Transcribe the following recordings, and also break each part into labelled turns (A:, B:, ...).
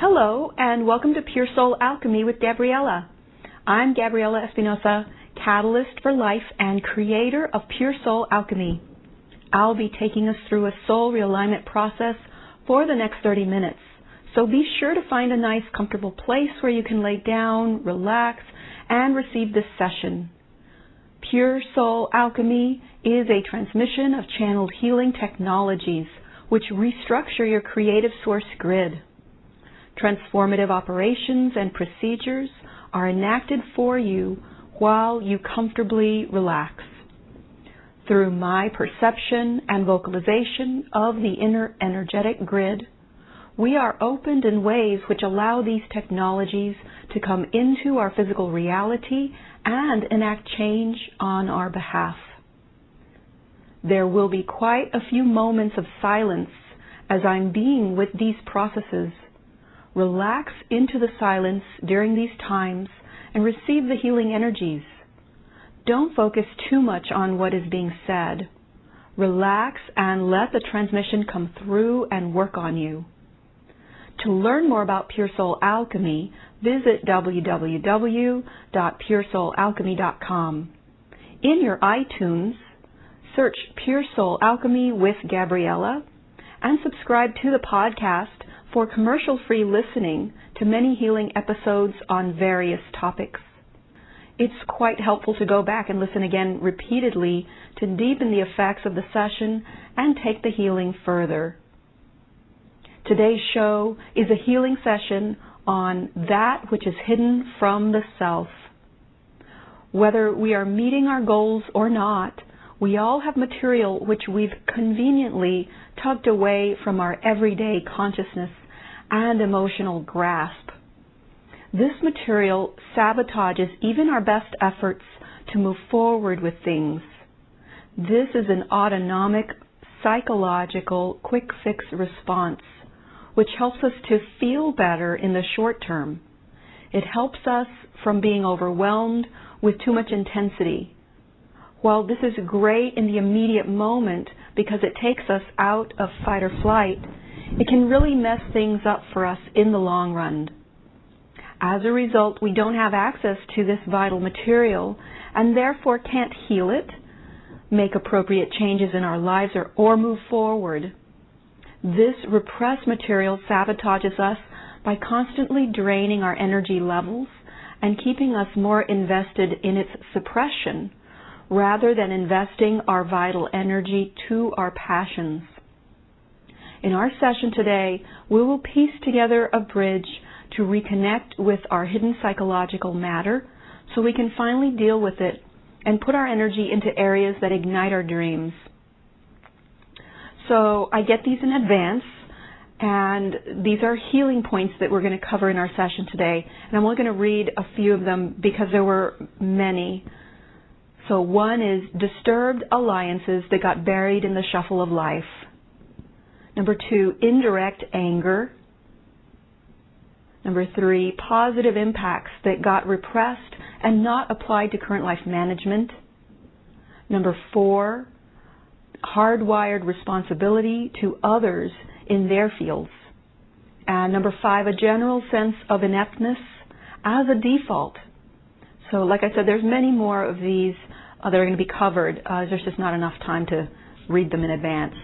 A: Hello, and welcome to Pure Soul Alchemy with Gabriella. I'm Gabriella Espinosa, catalyst for life and creator of Pure Soul Alchemy. I'll be taking us through a soul realignment process for the next 30 minutes, so be sure to find a nice, comfortable place where you can lay down, relax, and receive this session. Pure Soul Alchemy is a transmission of channeled healing technologies which restructure your creative source grid. Transformative operations and procedures are enacted for you while you comfortably relax. Through my perception and vocalization of the inner energetic grid, we are opened in ways which allow these technologies to come into our physical reality and enact change on our behalf. There will be quite a few moments of silence as I'm being with these processes. Relax into the silence during these times and receive the healing energies. Don't focus too much on what is being said. Relax and let the transmission come through and work on you. To learn more about Pure Soul Alchemy, visit www.puresoulalchemy.com. In your iTunes, search Pure Soul Alchemy with Gabriella and subscribe to the podcast for commercial-free listening to many healing episodes on various topics. It's quite helpful to go back and listen again repeatedly to deepen the effects of the session and take the healing further. Today's show is a healing session on that which is hidden from the self. Whether we are meeting our goals or not, we all have material which we've conveniently tucked away from our everyday consciousness and emotional grasp. This material sabotages even our best efforts to move forward with things. This is an autonomic, psychological, quick fix response, which helps us to feel better in the short term. It helps us from being overwhelmed with too much intensity. While this is great in the immediate moment because it takes us out of fight or flight, it can really mess things up for us in the long run. As a result, we don't have access to this vital material and therefore can't heal it, make appropriate changes in our lives, or move forward. This repressed material sabotages us by constantly draining our energy levels and keeping us more invested in its suppression rather than investing our vital energy to our passions. In our session today, we will piece together a bridge to reconnect with our hidden psychological matter so we can finally deal with it and put our energy into areas that ignite our dreams. So I get these in advance, and these are healing points that we're going to cover in our session today. And I'm only going to read a few of them because there were many. So one is disturbed alliances that got buried in the shuffle of life. Number 2, indirect anger. Number 3, positive impacts that got repressed and not applied to current life management. Number 4, hardwired responsibility to others in their fields. And number 5, a general sense of ineptness as a default. So like I said, there's many more of these that are going to be covered. There's just not enough time to read them in advance.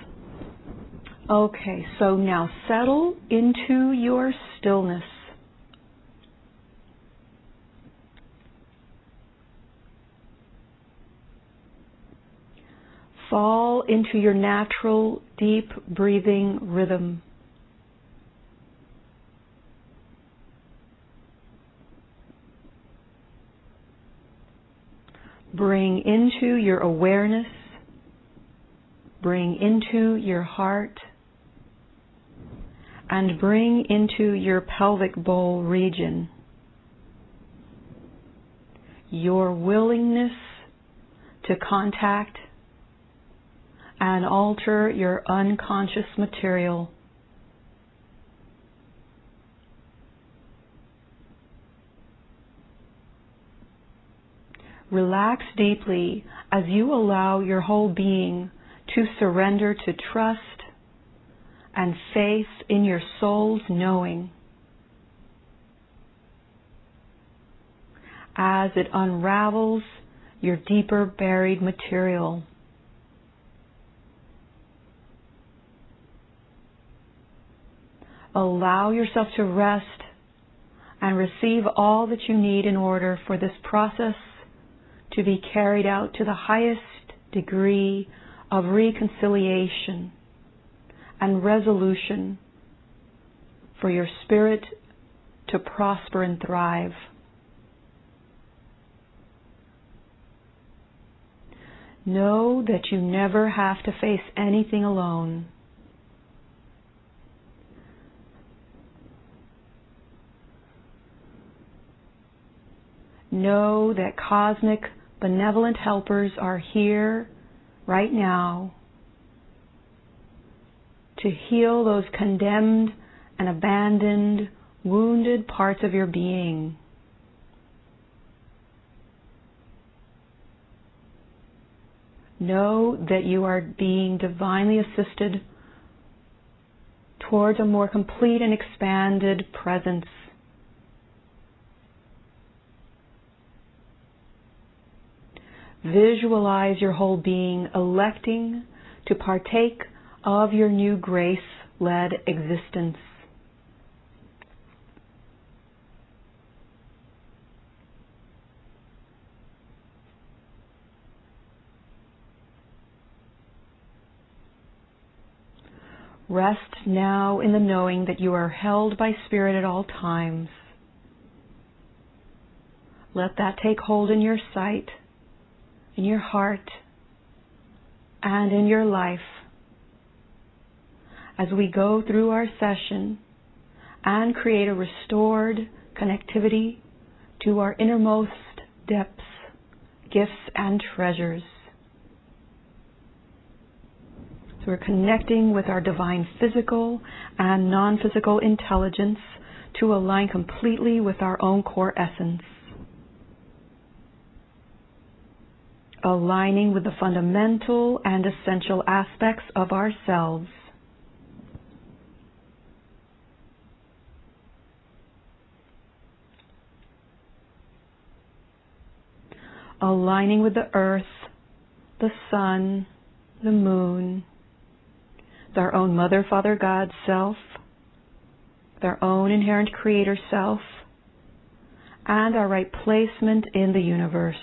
A: Okay, so now settle into your stillness. Fall into your natural, deep breathing rhythm. Bring into your awareness, bring into your heart, and bring into your pelvic bowl region your willingness to contact and alter your unconscious material. Relax deeply as you allow your whole being to surrender to trust and faith in your soul's knowing. as it unravels your deeper buried material. Allow yourself to rest and receive all that you need in order for this process to be carried out to the highest degree of reconciliation and resolution for your spirit to prosper and thrive. Know that you never have to face anything alone. Know that cosmic benevolent helpers are here right now to heal those condemned and abandoned, wounded parts of your being. Know that you are being divinely assisted towards a more complete and expanded presence. Visualize your whole being electing to partake of your new grace-led existence. Rest now in the knowing that you are held by Spirit at all times. Let that take hold in your sight, in your heart, and in your life as we go through our session and create a restored connectivity to our innermost depths, gifts, and treasures. So we're connecting with our divine physical and non-physical intelligence to align completely with our own core essence. Aligning with the fundamental and essential aspects of ourselves. Aligning with the earth, the sun, the moon, with our own Mother, Father, God self, with our own inherent creator self, and our right placement in the universe.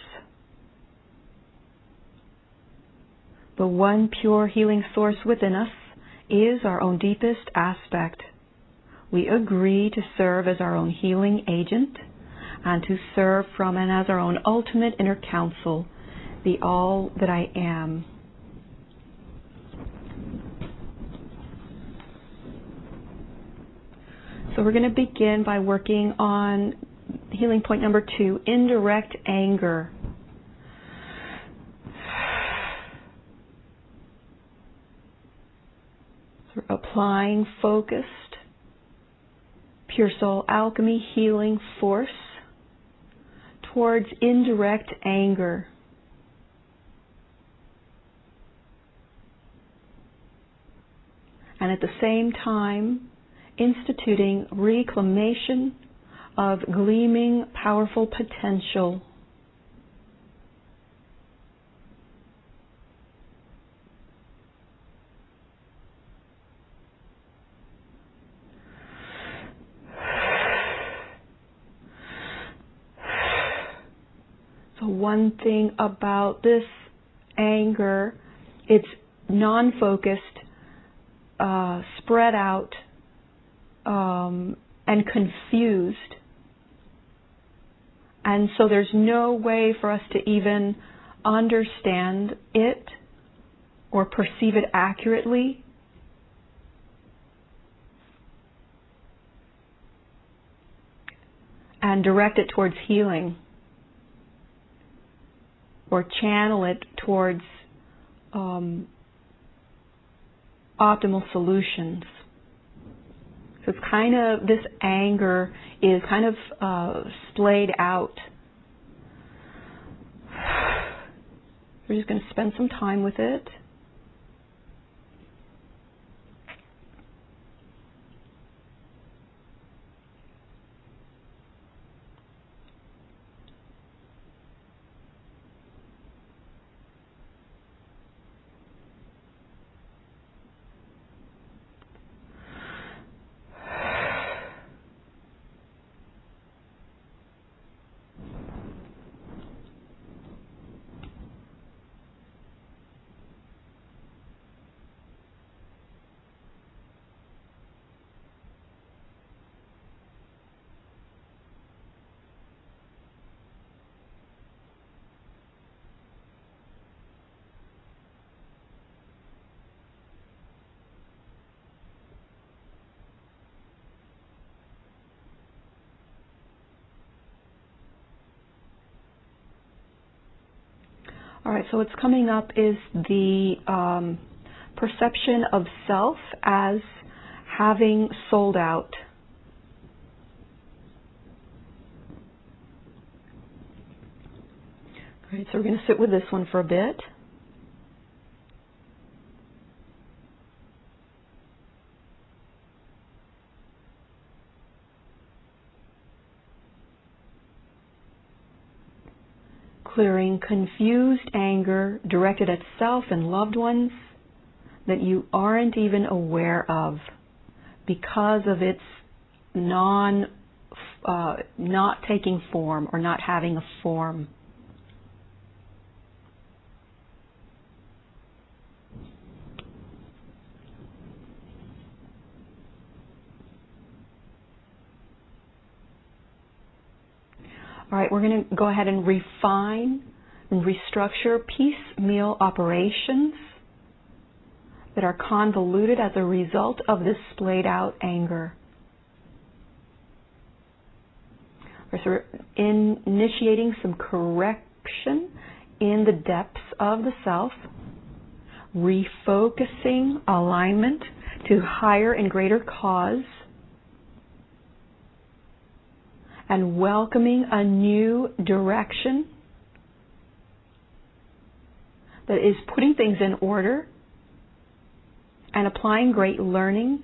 A: The one pure healing source within us is our own deepest aspect. We agree to serve as our own healing agent and to serve from and as our own ultimate inner counsel, the all that I am. So we're going to begin by working on healing point number 2, indirect anger. So we're applying focused, pure soul alchemy healing force towards indirect anger. And at the same time, instituting reclamation of gleaming, powerful potential. So one thing about this anger, it's non-focused, spread out, and confused. And so there's no way for us to even understand it or perceive it accurately. And direct it towards healing or channel it towards optimal solutions. So it's kind of, this anger is kind of splayed out. We're just going to spend some time with it. All right, so what's coming up is the perception of self as having sold out. All right, so we're going to sit with this one for a bit. Clearing confused anger directed at self and loved ones that you aren't even aware of because of its not taking form or not having a form. All right, we're going to go ahead and refine and restructure piecemeal operations that are convoluted as a result of this splayed out anger. So we're initiating some correction in the depths of the self, refocusing alignment to higher and greater cause, and welcoming a new direction that is putting things in order and applying great learning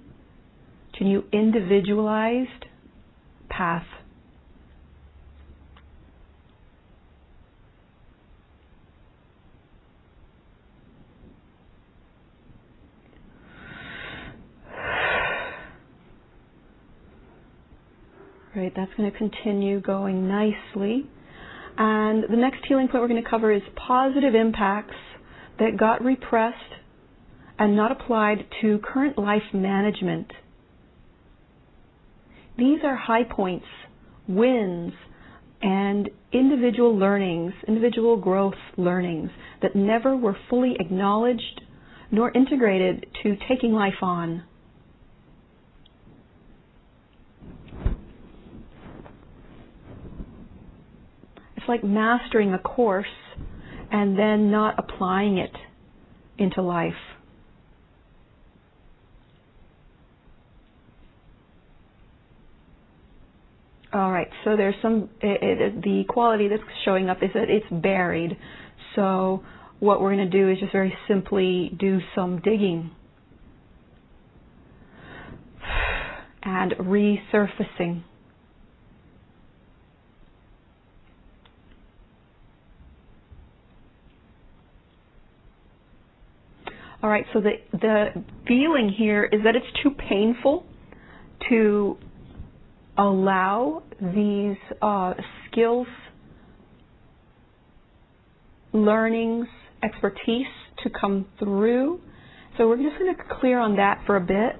A: to a new individualized path. Right, that's going to continue going nicely. And the next healing point we're going to cover is positive impacts that got repressed and not applied to current life management. These are high points, wins, and individual learnings, individual growth learnings that never were fully acknowledged nor integrated to taking life on. It's like mastering a course and then not applying it into life. All right, so there's the quality that's showing up is that it's buried. So what we're going to do is just very simply do some digging and resurfacing. All right, so the feeling here is that it's too painful to allow these skills, learnings, expertise to come through. So we're just going to clear on that for a bit.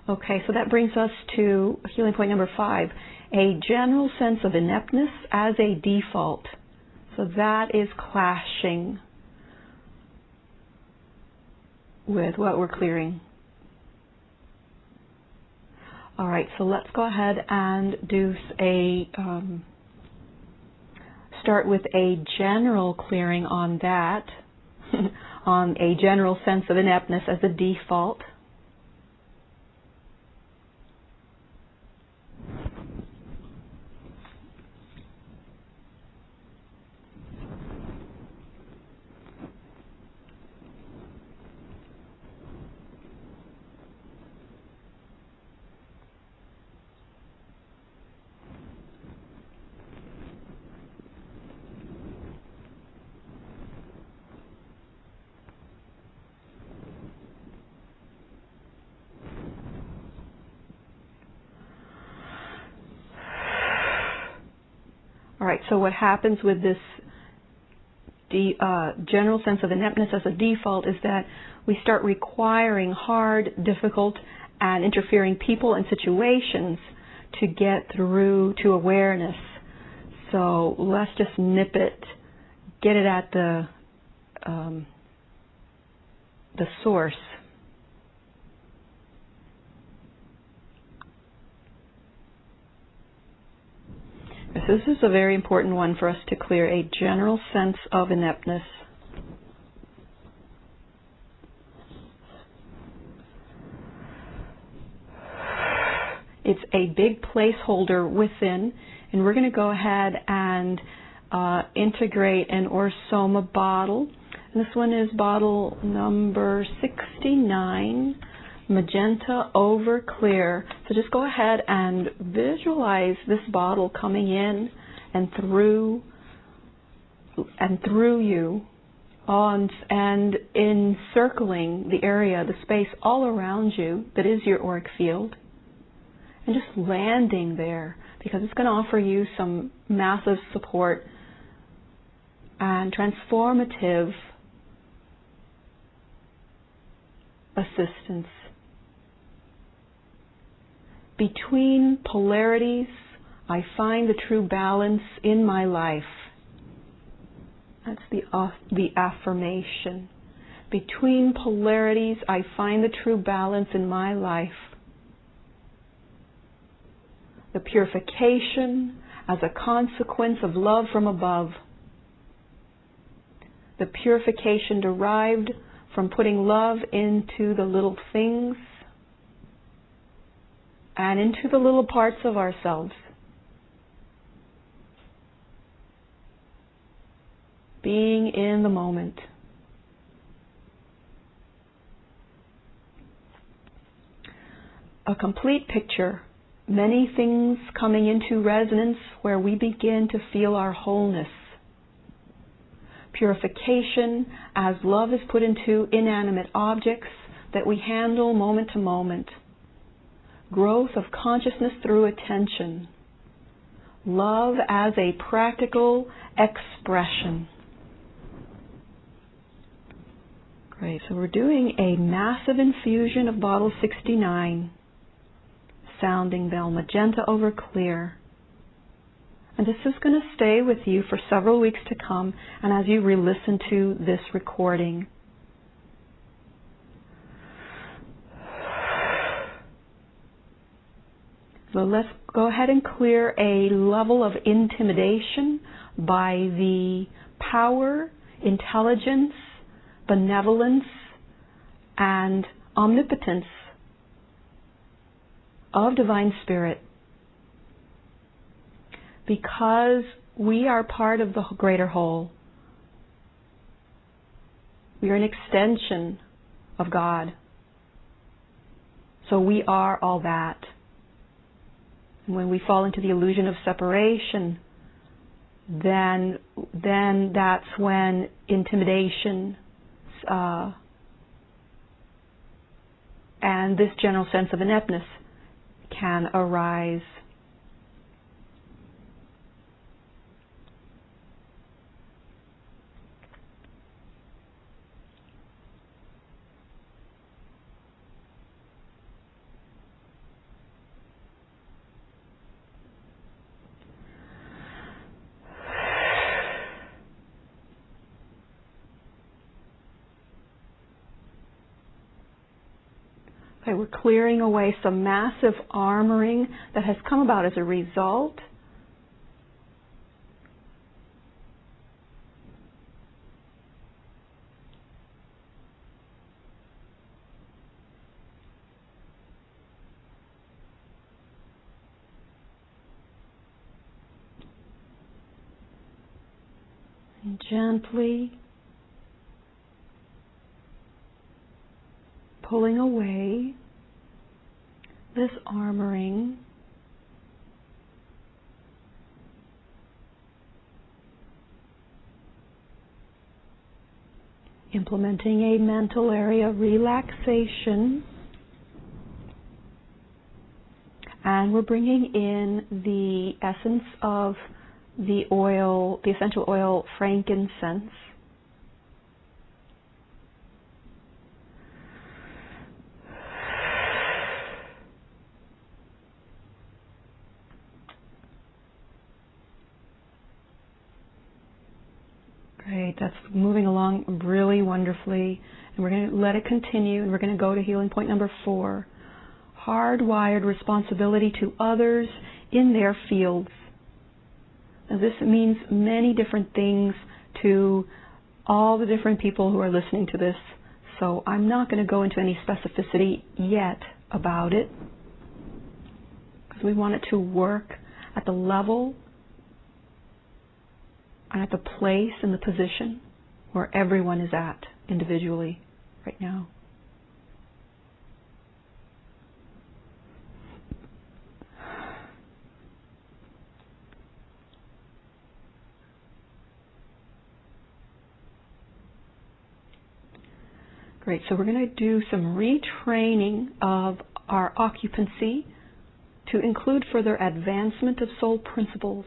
A: Okay, so that brings us to healing point number 5, a general sense of ineptness as a default. So that is clashing with what we're clearing. All right, so let's go ahead and do start with a general clearing on that, on a general sense of ineptness as a default. Right, so what happens with this general sense of ineptness as a default is that we start requiring hard, difficult, and interfering people and situations to get through to awareness. So let's just nip it, get it at the source. This is a very important one for us to clear, a general sense of ineptness. It's a big placeholder within, and we're going to go ahead and integrate an Orsoma bottle. And this one is bottle number 69, magenta over clear. So just go ahead and visualize this bottle coming in and through you, and encircling the area, the space all around you that is your auric field. And just landing there, because it's going to offer you some massive support and transformative assistance. Between polarities, I find the true balance in my life. That's the affirmation. Between polarities, I find the true balance in my life. The purification as a consequence of love from above. The purification derived from putting love into the little things and into the little parts of ourselves. Being in the moment. A complete picture. Many things coming into resonance where we begin to feel our wholeness. Purification as love is put into inanimate objects that we handle moment to moment. Growth of consciousness through attention. Love as a practical expression. Great, so we're doing a massive infusion of bottle 69. Sounding bell, magenta over clear. And this is going to stay with you for several weeks to come, and as you re-listen to this recording. So let's go ahead and clear a level of intimidation by the power, intelligence, benevolence, and omnipotence of Divine Spirit, because we are part of the greater whole. We are an extension of God. So we are all that. And when we fall into the illusion of separation, then that's when intimidation and this general sense of ineptness can arise. Okay, we're clearing away some massive armoring that has come about as a result. And gently pulling away this armoring, implementing a mental area relaxation, and we're bringing in the essence of the essential oil frankincense. Great, that's moving along really wonderfully. And we're going to let it continue, and we're going to go to healing point number 4. Hardwired responsibility to others in their fields. Now this means many different things to all the different people who are listening to this. So I'm not going to go into any specificity yet about it, because we want it to work at the level and at the place and the position where everyone is at individually right now. Great, so we're going to do some retraining of our occupancy to include further advancement of soul principles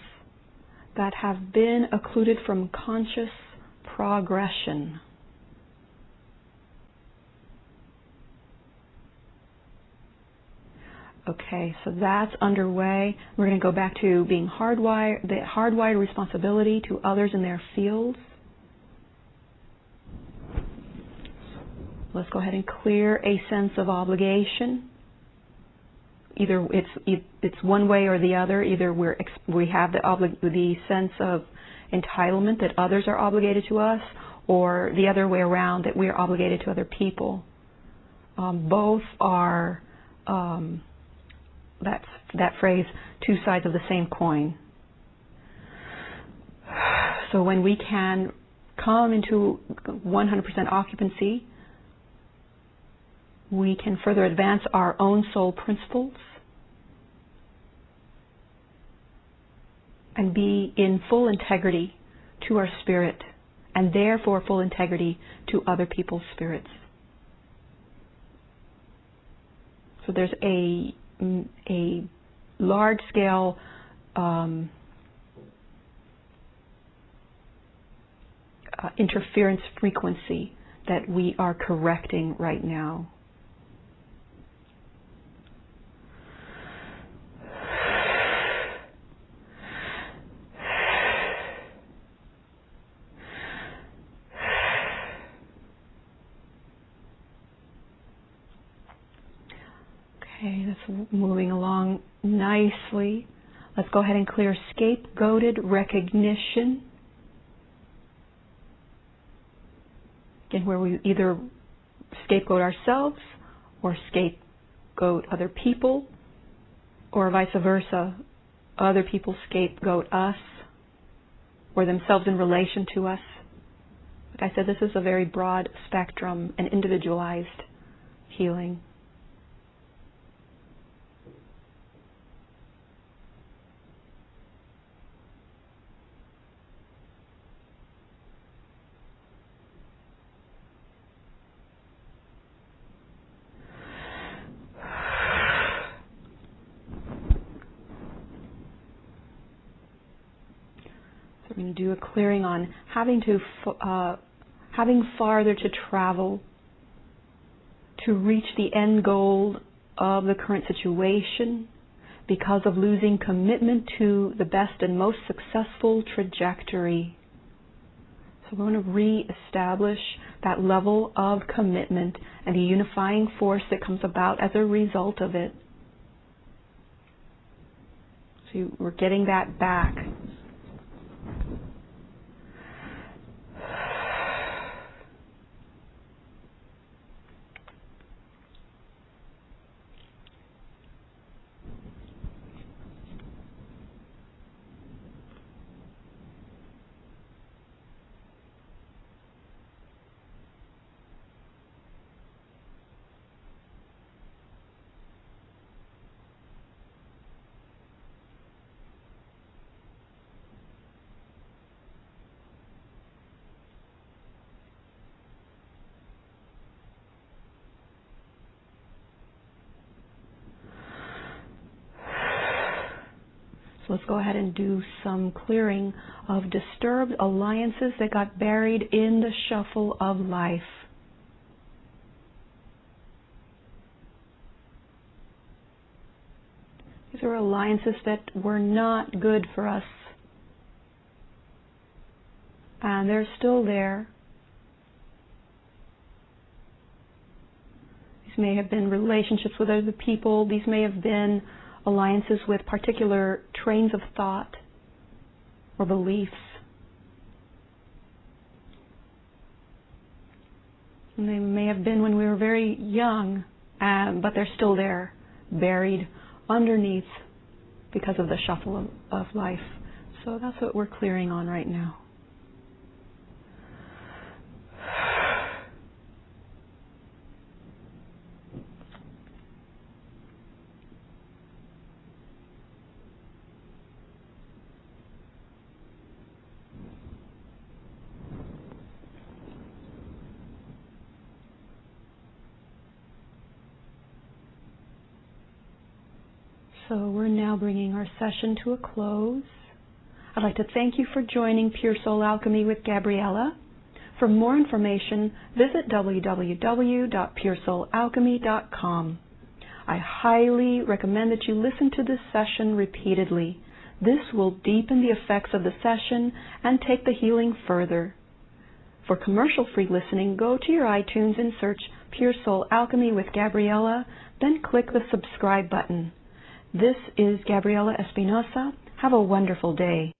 A: that have been occluded from conscious progression. Okay, so that's underway. We're going to go back to being the hardwired responsibility to others in their fields. Let's go ahead and clear a sense of obligation. Either it's one way or the other. Either we have the sense of entitlement that others are obligated to us, or the other way around, that we are obligated to other people. Both are that phrase, two sides of the same coin. So when we can come into 100% occupancy, we can further advance our own soul principles and be in full integrity to our spirit, and therefore full integrity to other people's spirits. So there's a large-scale interference frequency that we are correcting right now. Okay, that's moving along nicely. Let's go ahead and clear scapegoated recognition. Again, where we either scapegoat ourselves or scapegoat other people, or vice versa. Other people scapegoat us or themselves in relation to us. Like I said, this is a very broad spectrum and individualized healing. We're going to do a clearing on having farther to travel to reach the end goal of the current situation because of losing commitment to the best and most successful trajectory. So we're going to re-establish that level of commitment and the unifying force that comes about as a result of it. So we're getting that back. So let's go ahead and do some clearing of disturbed alliances that got buried in the shuffle of life. These are alliances that were not good for us. And they're still there. These may have been relationships with other people. These may have been alliances with particular trains of thought or beliefs. And they may have been when we were very young, but they're still there, buried underneath because of the shuffle of life. So that's what we're clearing on right now. So we're now bringing our session to a close. I'd like to thank you for joining Pure Soul Alchemy with Gabriella. For more information, visit www.puresoulalchemy.com. I highly recommend that you listen to this session repeatedly. This will deepen the effects of the session and take the healing further. For commercial-free listening, go to your iTunes and search Pure Soul Alchemy with Gabriella, then click the subscribe button. This is Gabriella Espinosa. Have a wonderful day.